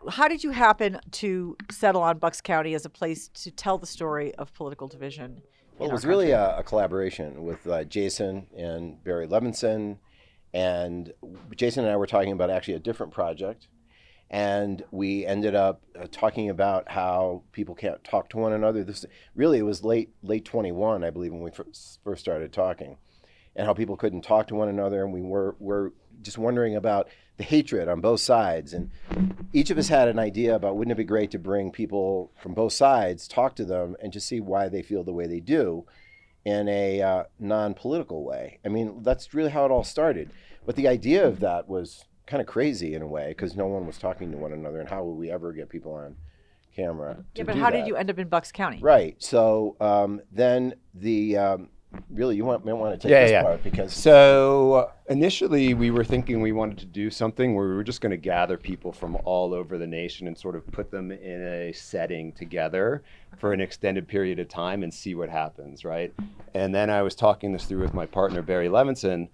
how did you happen to settle on Bucks County as a place to tell the story of political division Well, in it our was really country? a collaboration with Jason and Barry Levinson. And Jason and I were talking about actually a different project. And we ended up talking about how people can't talk to one another. This really, it was late 21, I believe, when we first started talking, and how people couldn't talk to one another. And we were just wondering about the hatred on both sides. And each of us had an idea about, wouldn't it be great to bring people from both sides, talk to them, and just see why they feel the way they do in a non-political way. I mean, that's really how it all started. But the idea of that was kind of crazy in a way, because no one was talking to one another, and how would we ever get people on camera to Yeah, but do how that? did you end up in Bucks County? Right. So then really, you might want to take Yeah, this yeah. part, because So initially we were thinking we wanted to do something where we were just going to gather people from all over the nation and sort of put them in a setting together for an extended period of time and see what happens, right? And then I was talking this through with my partner, Barry Levinson,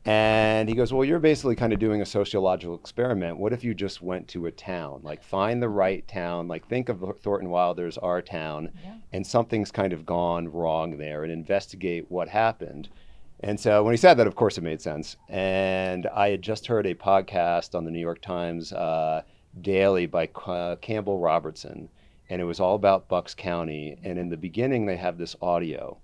and he goes, well, you're basically kind of doing a sociological experiment. What if you just went to a town, like find the right town, like think of Thornton Wilder's Our Town, and something's kind of gone wrong there, and investigate what happened. And so when he said that, of course, it made sense. And I had just heard a podcast on the New York Times Daily by Campbell Robertson, and it was all about Bucks County. And in the beginning, they have this audio,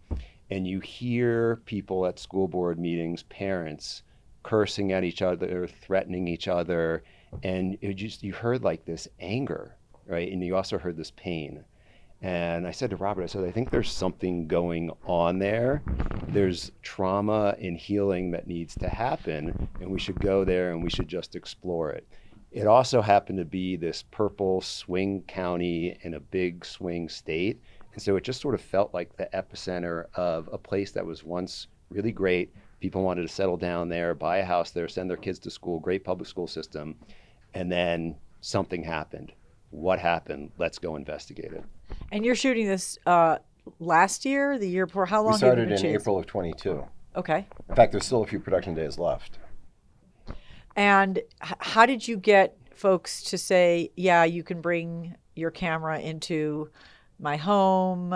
and you hear people at school board meetings, parents cursing at each other, threatening each other, and you heard like this anger, right? And you also heard this pain. And I said to Robert, I said, I think there's something going on there. There's trauma and healing that needs to happen, and we should go there and we should just explore it. It also happened to be this purple swing county in a big swing state. And so it just sort of felt like the epicenter of a place that was once really great. People wanted to settle down there, buy a house there, send their kids to school, great public school system. And then something happened. What happened? Let's go investigate it. And you're shooting this last year, the year before. How long we have you started been in shooting? April of 22. Okay. In fact, there's still a few production days left. And how did you get folks to say, yeah, you can bring your camera into my home?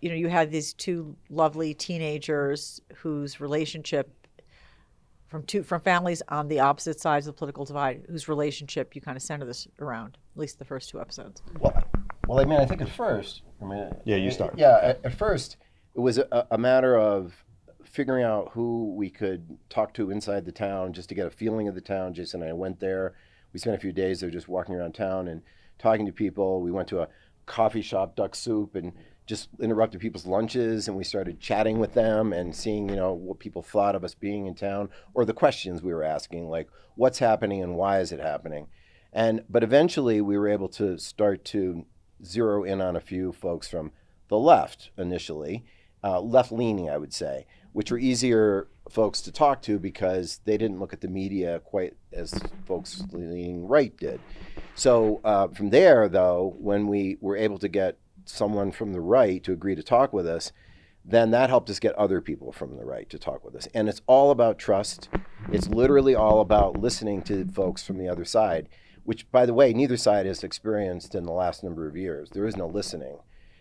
You had these two lovely teenagers whose relationship from families on the opposite sides of the political divide, whose relationship you kind of center this around, at least the first two episodes. Well, I mean, I think at first, Yeah, you start. Yeah, at first, it was a matter of figuring out who we could talk to inside the town, just to get a feeling of the town. Jason and I went there. We spent a few days there just walking around town and talking to people. We went to a coffee shop, Duck Soup, and just interrupted people's lunches, and we started chatting with them and seeing, what people thought of us being in town, or the questions we were asking, like what's happening and why is it happening. But eventually we were able to start to zero in on a few folks from the left initially, left-leaning, I would say, which were easier folks to talk to because they didn't look at the media quite as folks leaning right did. So from there, though, when we were able to get someone from the right to agree to talk with us, then that helped us get other people from the right to talk with us. And it's all about trust. It's literally all about listening to folks from the other side, which, by the way, neither side has experienced in the last number of years. There is no listening.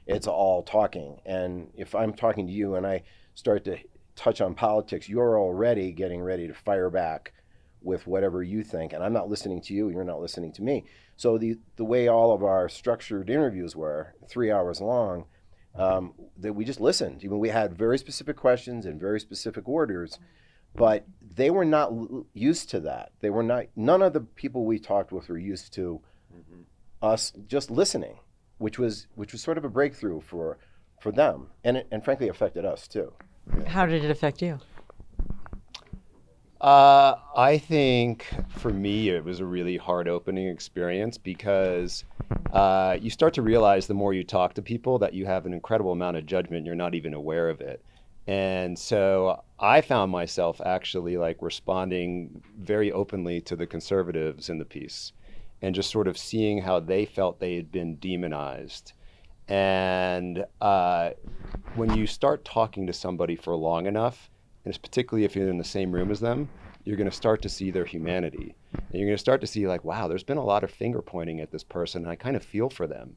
It's all talking. And if I'm talking to you and I start to touch on politics, you're already getting ready to fire back with whatever you think. And I'm not listening to you, you're not listening to me. So the way all of our structured interviews were, 3 hours long, that we just listened. Even we had very specific questions and very specific orders, but they were not used to that. They were not. None of the people we talked with were used to us just listening, which was sort of a breakthrough for them, and frankly affected us too. How did it affect you? I think for me, it was a really heart opening experience because you start to realize the more you talk to people that you have an incredible amount of judgment. You're not even aware of it. And so I found myself actually responding very openly to the conservatives in the piece and just sort of seeing how they felt they had been demonized. And when you start talking to somebody for long enough, and it's particularly if you're in the same room as them, you're going to start to see their humanity. And you're going to start to see like, wow, there's been a lot of finger pointing at this person. And I kind of feel for them.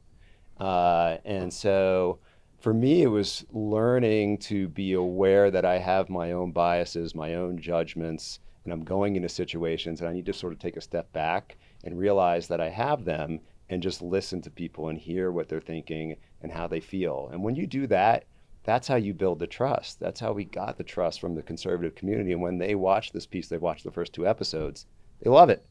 And so for me, it was learning to be aware that I have my own biases, my own judgments, and I'm going into situations and I need to sort of take a step back and realize that I have them and just listen to people and hear what they're thinking and how they feel. And when you do that, that's how you build the trust. That's how we got the trust from the conservative community. And when they watch this piece, they watch the first 2 episodes, they love it.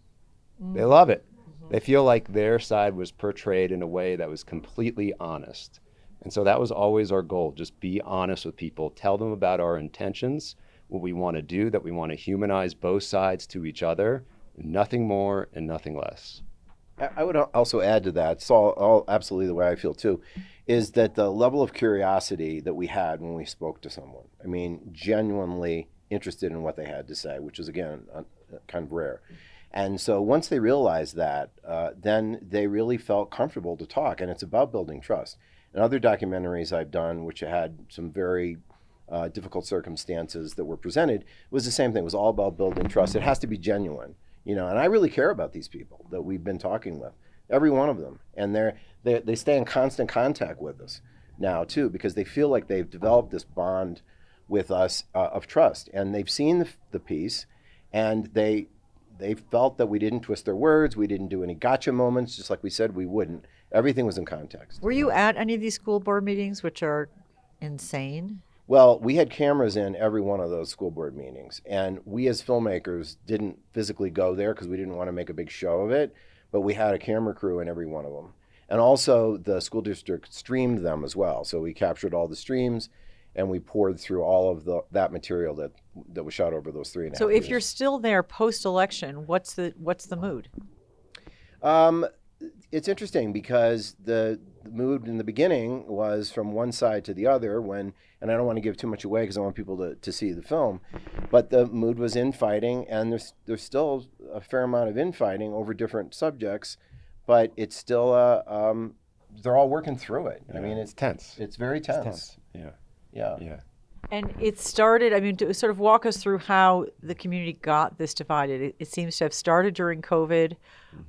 They love it. They feel like their side was portrayed in a way that was completely honest. And so that was always our goal. Just be honest with people. Tell them about our intentions, what we want to do, that we want to humanize both sides to each other. Nothing more and nothing less. I would also add to that, it's all absolutely the way I feel too, is that the level of curiosity that we had when we spoke to someone, I mean, genuinely interested in what they had to say, which is, again, kind of rare. And so once they realized that, then they really felt comfortable to talk, and it's about building trust. And other documentaries I've done, which had some very difficult circumstances that were presented, was the same thing. It was all about building trust. It has to be genuine. And I really care about these people that we've been talking with, every one of them. And they stay in constant contact with us now, too, because they feel like they've developed this bond with us of trust. And they've seen the piece, and they felt that we didn't twist their words, we didn't do any gotcha moments, just like we said we wouldn't. Everything was in context. Were you at any of these school board meetings, which are insane? Well, we had cameras in every one of those school board meetings, and we as filmmakers didn't physically go there because we didn't want to make a big show of it, but we had a camera crew in every one of them. And also the school district streamed them as well. So we captured all the streams and we poured through all of that material that was shot over those 3.5 years. So if you're still there post-election, what's the mood? It's interesting because the mood in the beginning was from one side to the other and I don't want to give too much away because I want people to see the film, but the mood was infighting, and there's still a fair amount of infighting over different subjects, but it's still they're all working through it. Yeah. I mean, it's tense. It's very tense. It's tense. Yeah. And it started, to sort of walk us through how the community got this divided. It seems to have started during COVID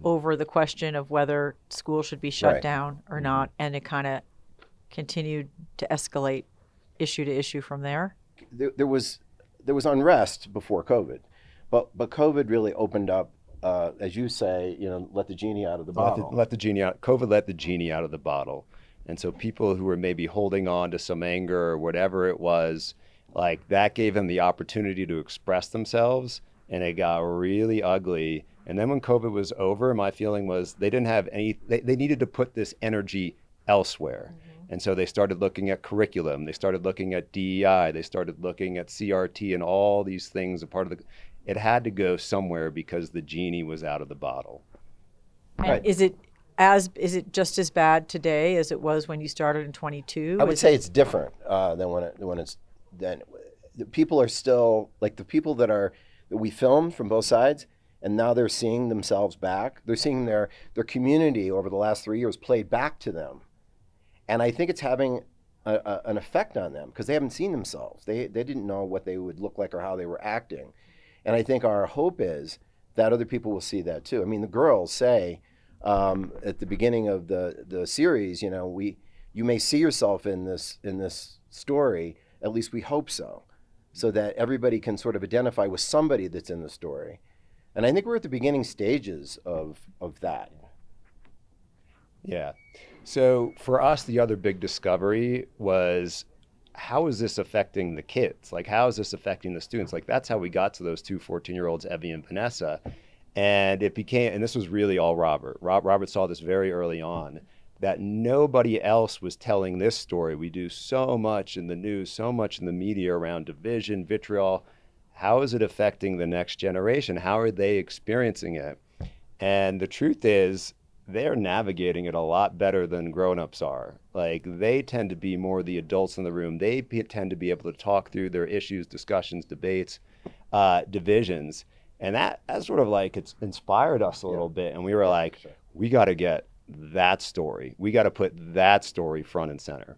over the question of whether schools should be shut Right. down or not, and it kind of continued to escalate issue to issue from there. There was unrest before COVID, but COVID really opened up, as you say, let the genie out of the bottle. Let the genie out. COVID let the genie out of the bottle. And so people who were maybe holding on to some anger or whatever it was, like that gave them the opportunity to express themselves, and it got really ugly. And then when COVID was over, my feeling was they didn't have they needed to put this energy elsewhere. And so they started looking at curriculum, they started looking at DEI, they started looking at CRT and all these things. It had to go somewhere because the genie was out of the bottle. And Right. is it just as bad today as it was when you started in 22? I would say it's different than then the people are still like the people that we filmed from both sides, and now they're seeing themselves back. They're seeing their community over the last 3 years played back to them, and I think it's having an effect on them because they haven't seen themselves. They didn't know what they would look like or how they were acting, and I think our hope is that other people will see that too. I mean, the girls say. At the beginning of the series, you may see yourself in this story. At least we hope so that everybody can sort of identify with somebody that's in the story. And I think we're at the beginning stages of that. Yeah. So for us, the other big discovery was, how is this affecting the kids? Like, how is this affecting the students? Like, that's how we got to those two 14-year-olds, Evie and Vanessa. And this was really all Robert. Robert saw this very early on, that nobody else was telling this story. We do so much in the news, so much in the media around division, vitriol. How is it affecting the next generation? How are they experiencing it? And the truth is, they're navigating it a lot better than grown-ups are. Like, they tend to be more the adults in the room. They tend to be able to talk through their issues, discussions, debates, divisions. And that sort of like, it's inspired us a little bit. And we were like, we got to get that story. We got to put that story front and center.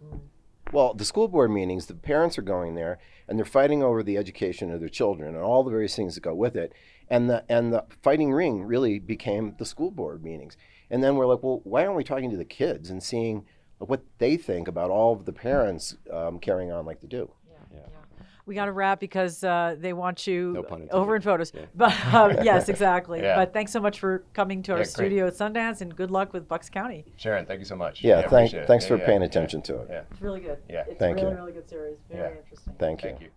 Well, the school board meetings, the parents are going there and they're fighting over the education of their children and all the various things that go with it. And the fighting ring really became the school board meetings. And then we're like, well, why aren't we talking to the kids and seeing what they think about all of the parents carrying on like they do? Yeah. We got to wrap because they want you No pun intended. over in photos. Yeah. But yes, exactly. Yeah. But thanks so much for coming to our Yeah, great. studio at Sundance, and good luck with Bucks County. Sharon, thank you so much. Yeah, appreciate it. thanks for Yeah, paying yeah, attention to it. yeah. It's really good. Yeah. It's Thank really, you. really good series. Very interesting. Thank you. Thank you.